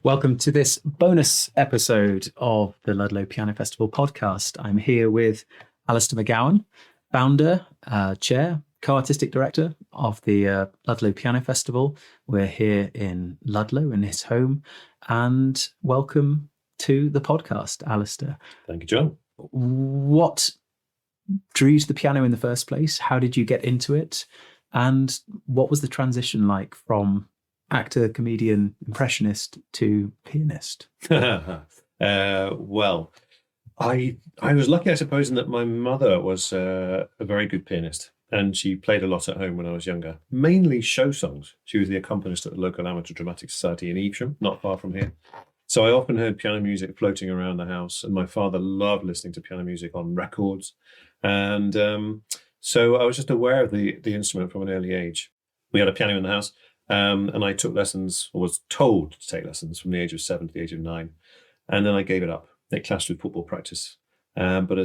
Welcome to this bonus episode of the Ludlow Piano Festival podcast. I'm here with Alistair McGowan, founder, chair, co-artistic director of the Ludlow Piano Festival. We're here in Ludlow in his home, and welcome to the podcast, Alistair. Thank you, John. What drew you to the piano in the first place? How did you get into it? And what was the transition like from actor, comedian, impressionist to pianist? Well, I was lucky, I suppose, in that my mother was a very good pianist, and she played a lot at home when I was younger, mainly show songs. She was the accompanist at the local amateur dramatic society in Evesham, not far from here. So I often heard piano music floating around the house, and my father loved listening to piano music on records. And so I was just aware of the instrument from an early age. We had a piano in the house. And I took lessons, or was told to take lessons from the age of 7 to the age of 9. And then I gave it up. It clashed with football practice. But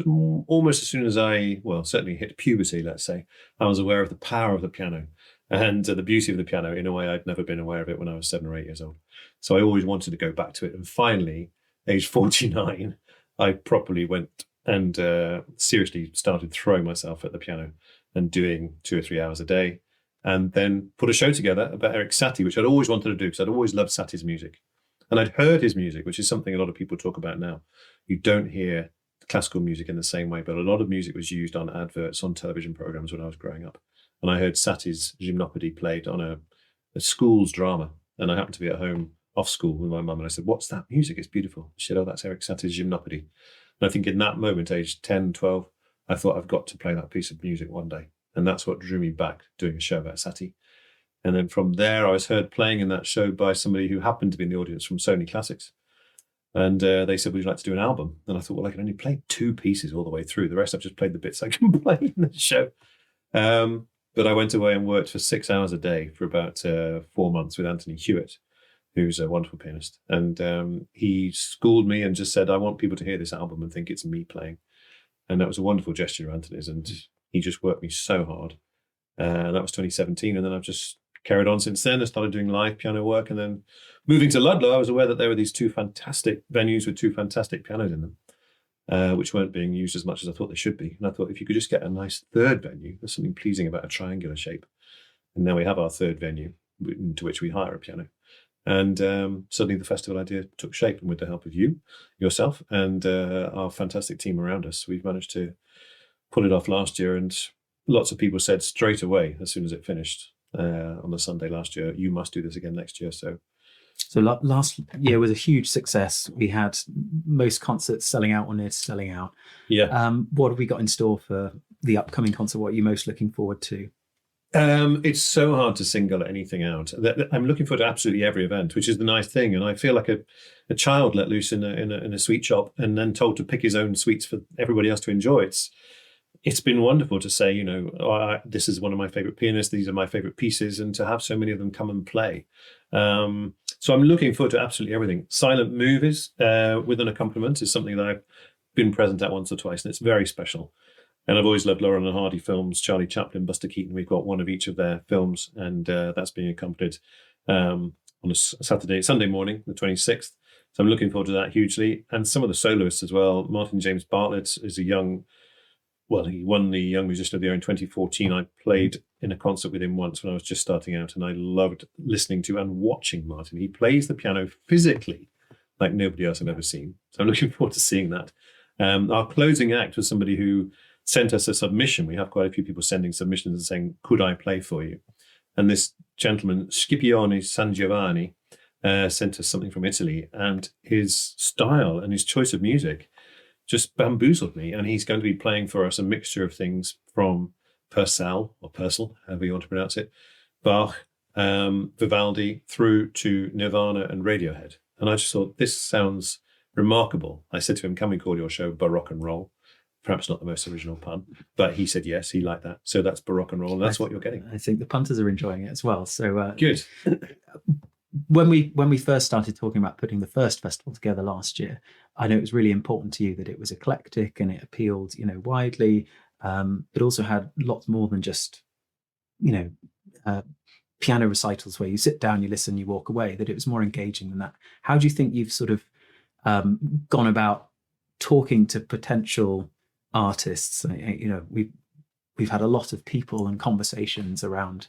almost as soon as I, certainly hit puberty, let's say, I was aware of the power of the piano and the beauty of the piano in a way I'd never been aware of it when I was 7 or 8 years old. So I always wanted to go back to it. And finally, age 49, I properly went and seriously started throwing myself at the piano and doing 2 or 3 hours a day. And then put a show together about Eric Satie, which I'd always wanted to do because I'd always loved Satie's music. And I'd heard his music, which is something a lot of people talk about now. You don't hear classical music in the same way, but a lot of music was used on adverts, on television programs when I was growing up. And I heard Satie's Gymnopédie played on a school's drama. And I happened to be at home off school with my mum. And I said, "What's that music? It's beautiful." She said, "Oh, that's Eric Satie's Gymnopédie." And I think in that moment, age 10, 12, I thought I've got to play that piece of music one day. And that's what drew me back doing a show about Satie. And then from there, I was heard playing in that show by somebody who happened to be in the audience from Sony Classics. And they said, "Would you like to do an album?" And I thought, well, I can only play 2 pieces all the way through. The rest I've just played the bits I can play in the show. But I went away and worked for 6 hours a day for about 4 months with Anthony Hewitt, who's a wonderful pianist. And he schooled me and just said, "I want people to hear this album and think it's me playing." And that was a wonderful gesture, Anthony's. And he just worked me so hard. That was 2017. And then I've just carried on since then. I started doing live piano work. And then moving to Ludlow, I was aware that there were these 2 fantastic venues with 2 fantastic pianos in them, which weren't being used as much as I thought they should be. And I thought if you could just get a nice third venue, there's something pleasing about a triangular shape. And now we have our third venue into which we hire a piano. And suddenly the festival idea took shape. And with the help of yourself, and our fantastic team around us, we've managed to pull it off last year. And lots of people said straight away, as soon as it finished on the Sunday last year, "You must do this again next year." So last year was a huge success. We had most concerts selling out or near to selling out. Yeah. What have we got in store for the upcoming concert? What are you most looking forward to? It's so hard to single anything out. I'm looking forward to absolutely every event, which is the nice thing. And I feel like a child let loose in a sweet shop and then told to pick his own sweets for everybody else to enjoy. It's been wonderful to say, this is one of my favorite pianists. These are my favorite pieces, and to have so many of them come and play. So I'm looking forward to absolutely everything. Silent movies with an accompaniment is something that I've been present at once or twice, and it's very special. And I've always loved Laurel and Hardy films, Charlie Chaplin, Buster Keaton. We've got one of each of their films, and that's being accompanied on a Sunday morning, the 26th. So I'm looking forward to that hugely. And some of the soloists as well. Martin James Bartlett is he won the Young Musician of the Year in 2014. I played in a concert with him once when I was just starting out, and I loved listening to and watching Martin. He plays the piano physically like nobody else I've ever seen. So I'm looking forward to seeing that. Our closing act was somebody who sent us a submission. We have quite a few people sending submissions and saying, "Could I play for you?" And this gentleman, Scipione San Giovanni, sent us something from Italy, and his style and his choice of music just bamboozled me. And he's going to be playing for us a mixture of things from Purcell, or Purcell, however you want to pronounce it, Bach, Vivaldi, through to Nirvana and Radiohead. And I just thought, this sounds remarkable. I said to him, "Can we call your show Baroque and Roll?" Perhaps not the most original pun, but he said yes, he liked that. So that's Baroque and Roll, and that's what you're getting. I think the punters are enjoying it as well. So good. When we first started talking about putting the first festival together last year, I know it was really important to you that it was eclectic and it appealed, widely, but also had lots more than just, piano recitals where you sit down, you listen, you walk away, that it was more engaging than that. How do you think you've sort of gone about talking to potential artists? We've had a lot of people and conversations around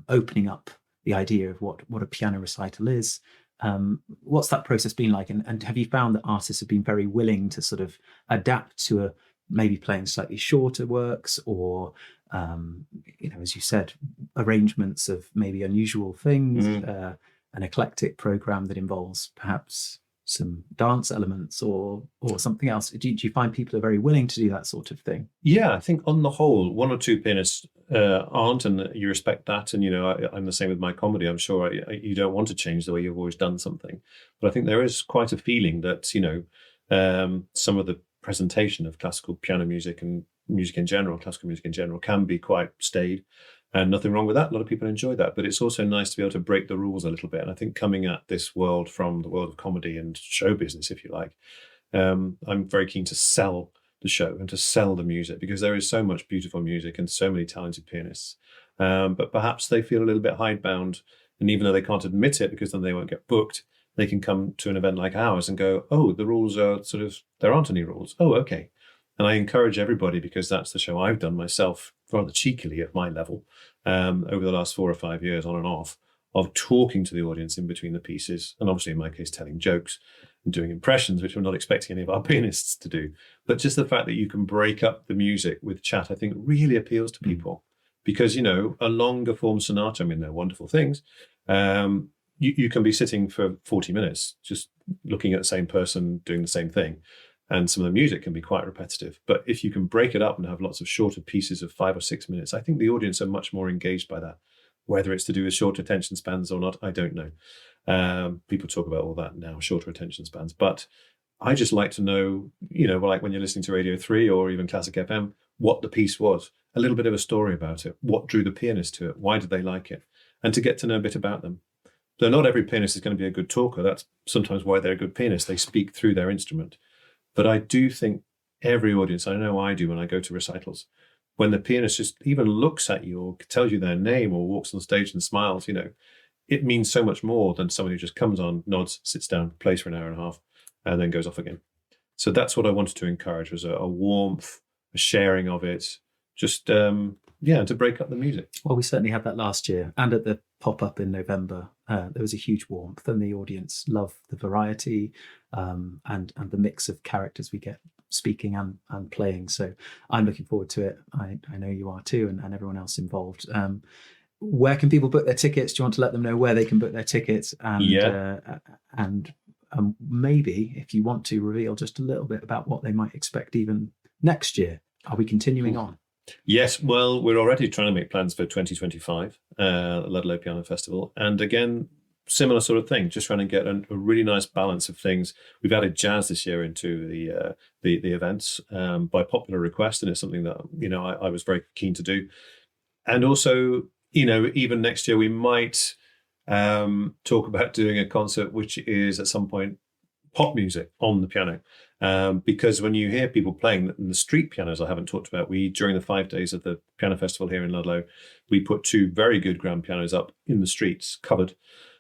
opening up the idea of what a piano recital is. What's that process been like? And have you found that artists have been very willing to sort of adapt to maybe playing slightly shorter works, or as you said, arrangements of maybe unusual things, an eclectic program that involves perhaps some dance elements or something else? Do you find people are very willing to do that sort of thing? Yeah, I think on the whole, one or two pianists aren't, and you respect that. And, I'm the same with my comedy. I'm sure you don't want to change the way you've always done something. But I think there is quite a feeling that, some of the presentation of classical piano music and music in general, classical music in general, can be quite staid. And nothing wrong with that. A lot of people enjoy that. But it's also nice to be able to break the rules a little bit. And I think coming at this world from the world of comedy and show business, if you like, I'm very keen to sell the show and to sell the music, because there is so much beautiful music and so many talented pianists. But perhaps they feel a little bit hidebound. And even though they can't admit it, because then they won't get booked, they can come to an event like ours and go, oh, the rules are there aren't any rules. Oh, okay. And I encourage everybody, because that's the show I've done myself rather cheekily at my level over the last 4 or 5 years on and off, of talking to the audience in between the pieces. And obviously in my case, telling jokes and doing impressions, which we're not expecting any of our pianists to do. But just the fact that you can break up the music with chat, I think really appeals to people. Because, a longer form sonata, I mean, they're wonderful things. You can be sitting for 40 minutes just looking at the same person doing the same thing. And some of the music can be quite repetitive. But if you can break it up and have lots of shorter pieces of 5 or 6 minutes, I think the audience are much more engaged by that. Whether it's to do with shorter attention spans or not, I don't know. People talk about all that now, shorter attention spans. But I just like to know, like when you're listening to Radio 3 or even Classic FM, what the piece was, a little bit of a story about it, what drew the pianist to it, why did they like it, and to get to know a bit about them. Though not every pianist is going to be a good talker. That's sometimes why they're a good pianist. They speak through their instrument. But I do think every audience, I know I do when I go to recitals, when the pianist just even looks at you or tells you their name or walks on stage and smiles, it means so much more than someone who just comes on, nods, sits down, plays for an hour and a half, and then goes off again. So that's what I wanted to encourage, was a warmth, a sharing of it, just, to break up the music. Well, we certainly had that last year. And at the pop-up in November, there was a huge warmth, and the audience loved the variety and the mix of characters we get speaking and playing. So I'm looking forward to it. I know you are too, and everyone else involved. Where can people book their tickets? Do you want to let them know where they can book their tickets? And maybe, if you want to, reveal just a little bit about what they might expect even next year. Are we continuing on? Yes, well, we're already trying to make plans for 2025, Ludlow Piano Festival. And again, similar sort of thing, just trying to get a really nice balance of things. We've added jazz this year into the events by popular request, and it's something that, I was very keen to do. And also, even next year, we might talk about doing a concert which is at some point pop music on the piano. Because when you hear people playing the street pianos, I haven't talked about, during the 5 days of the piano festival here in Ludlow, we put 2 very good grand pianos up in the streets, covered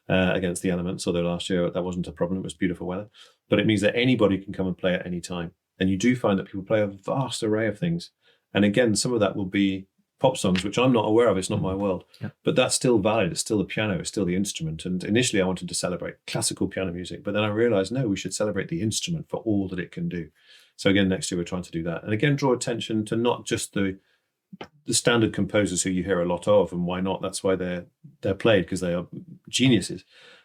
against the elements. Although last year that wasn't a problem, it was beautiful weather. But it means that anybody can come and play at any time. And you do find that people play a vast array of things. And again, some of that will be pop songs, which I'm not aware of. It's not my world. Yeah. But that's still valid. It's still the piano. It's still the instrument. And initially I wanted to celebrate classical piano music, but then I realized, no, we should celebrate the instrument for all that it can do. So again, next year we're trying to do that. And again, draw attention to not just the standard composers who you hear a lot of, and why not? That's why they're played, because they are geniuses.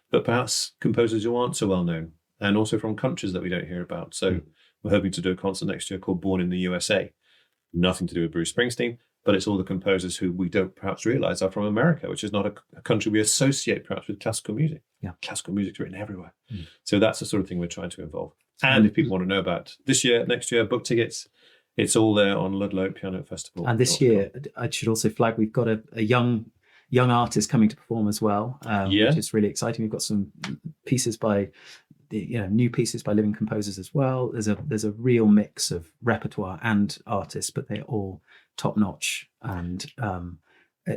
But perhaps composers who aren't so well known, and also from countries that we don't hear about. So we're hoping to do a concert next year called Born in the USA. Nothing to do with Bruce Springsteen, but it's all the composers who we don't perhaps realize are from America, which is not a country we associate perhaps with classical music. Yeah, classical music's written everywhere. So that's the sort of thing we're trying to involve. And if people want to know about this year, next year, book tickets, it's all there on Ludlow Piano Festival. And this year, I should also flag, we've got a young artist coming to perform as well, which is really exciting. We've got some pieces by new pieces by living composers as well. There's a real mix of repertoire and artists, but they're all top notch and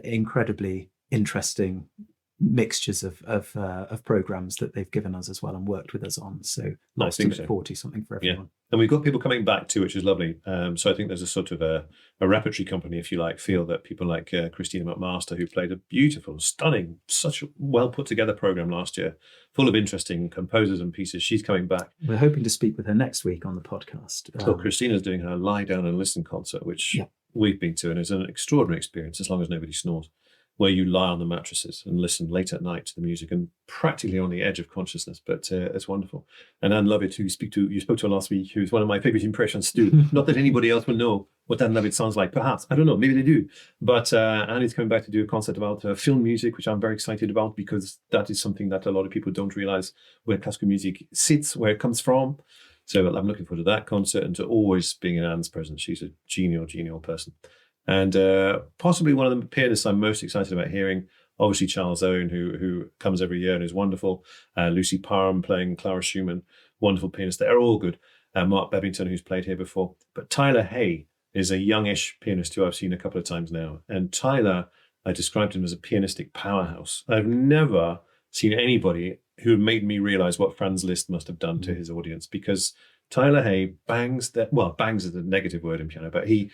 incredibly interesting mixtures of programs that they've given us as well and worked with us on. So lots to look forward to, something for everyone. Yeah. And we've got people coming back too, which is lovely. So I think there's a sort of a repertory company, if you like, feel that people like Christina McMaster, who played a beautiful, stunning, such a well put together program last year, full of interesting composers and pieces. She's coming back. We're hoping to speak with her next week on the podcast. So Christina's doing her Lie Down and Listen concert, which we've been to, and it's an extraordinary experience as long as nobody snores, where you lie on the mattresses and listen late at night to the music and practically on the edge of consciousness. But it's wonderful. And Anne Lovett, who you spoke to her last week, who's one of my favorite impressions too. Not that anybody else will know what Anne Lovett sounds like, perhaps. I don't know, maybe they do. But Anne is coming back to do a concert about film music, which I'm very excited about, because that is something that a lot of people don't realize, where classical music sits, where it comes from. So I'm looking forward to that concert and to always being in Anne's presence. She's a genial person. And possibly one of the pianists I'm most excited about hearing, obviously Charles Owen, who comes every year and is wonderful. Lucy Parham playing Clara Schumann, wonderful pianist. They're all good. Mark Bebbington, who's played here before. But Tyler Hay is a youngish pianist who I've seen a couple of times now. And Tyler, I described him as a pianistic powerhouse. I've never seen anybody who made me realize what Franz Liszt must have done to his audience, because Tyler Hay bangs is a negative word in piano, but he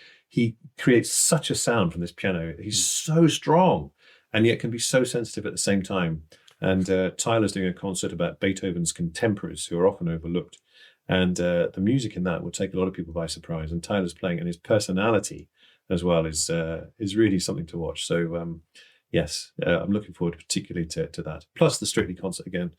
creates such a sound from this piano. He's so strong and yet can be so sensitive at the same time. And Tyler's doing a concert about Beethoven's contemporaries, who are often overlooked. And the music in that will take a lot of people by surprise. And Tyler's playing, and his personality as well is really something to watch. So yes, I'm looking forward particularly to that. Plus the Strictly concert again,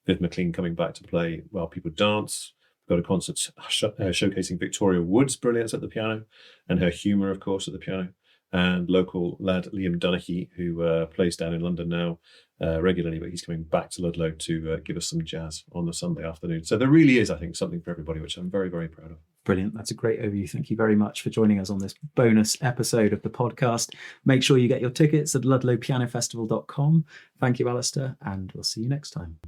Viv McLean coming back to play While People Dance. Got a concert showcasing Victoria Wood's brilliance at the piano and her humour, of course, at the piano. And local lad Liam Donaghy, who plays down in London now regularly, but he's coming back to Ludlow to give us some jazz on the Sunday afternoon. So there really is, I think, something for everybody, which I'm very, very proud of. Brilliant. That's a great overview. Thank you very much for joining us on this bonus episode of the podcast. Make sure you get your tickets at ludlowpianofestival.com. Thank you, Alistair, and we'll see you next time.